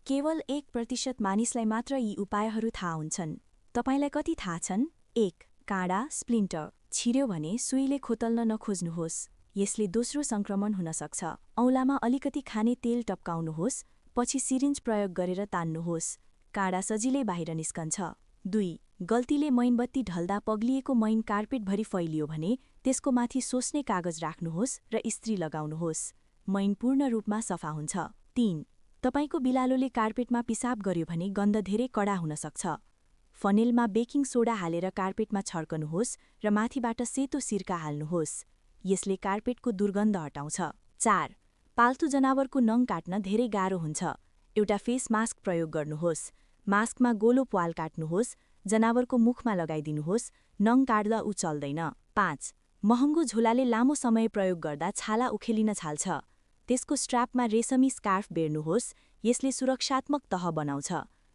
केवल 1% मानिसलाई मात्र यी उपायहरू थाहा हुन्छन्। तपाईलाई कति थाहा छन्? 1. काँडा, स्प्लिन्टर। छिर्यो भने सुईले खोतल्न नखोज्नुहोस्। यसले दोस्रो संक्रमण हुन सक्छ। औँलामा अलिकति खाने तेल टपकाउनुहोस्, पछि सिरिन्ज प्रयोग गरेर तान्नुहोस्। काँडा सजिलै बाहिर निस्कन्छ। 2. गल्तीले मैनबत्ती ढल्दा पग्लिएको मैन कार्पेटभरि फैलियो भने त्यसको माथि सोस्ने कागज राख्नुहोस् र इस्त्री लगाउनुहोस्। मैन पूर्ण रूपमा सफा हुन्छ। 3. तपाईको बिरालोले कार्पेटमा पिसाब गर्यो भने गन्ध धेरै कडा हुन सक्छ। फनेलमा बेकिङ सोडा हालेर कार्पेटमा छर्कनुहोस् र माथिबाट सेतो सिरका हाल्नुहोस्। यसले कार्पेटको दुर्गन्ध हटाउँछ। 4. पाल्तु जनावरको नङ काट्न धेरै गाह्रो हुन्छ। एउटा फेस मास्क प्रयोग गर्नुहोस्। मास्कमा गोलो प्वाल काट्नुहोस्, जनावरको मुखमा लगाइदिनुहोस्, नङ काट्दा ऊ चल्दैन। 5. महँगो झोलाले लामो समय प्रयोग गर्दा छाला उखेलिन थाल्छ। त्यसको स्ट्र्यापमा रेशमी स्कार्फ बेर्नुहोस्, यसले सुरक्षात्मक तह बनाउँछ।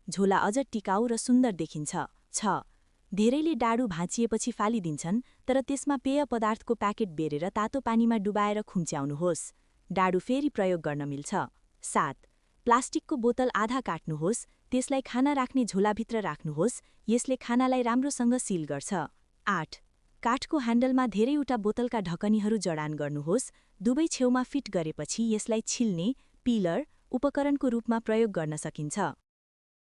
झोला अझ टिकाउ र सुन्दर देखिन्छ। 6. धेरैले डाडु भाँचिएपछि फालिदिन्छन्, तर त्यसमा पेय पदार्थको प्याकेट बेरेर तातो पानीमा डुबाएर खुम्च्याउनुहोस्। डाडु फेरि प्रयोग गर्न मिल्छ। 7. प्लास्टिकको बोतल आधा काट्नुहोस्, त्यसलाई खाना राख्ने झोलाभित्र राख्नुहोस्, यसले खानालाई राम्रोसँग सिल गर्छ। 8. काठको ह्यान्डलमा धेरैवटा बोतलका ढकनीहरू जडान गर्नुहोस्, दुवै छेउमा फिट गरेपछि यसलाई छिल्ने, पिलर, उपकरणको रूपमा प्रयोग गर्न सकिन्छ।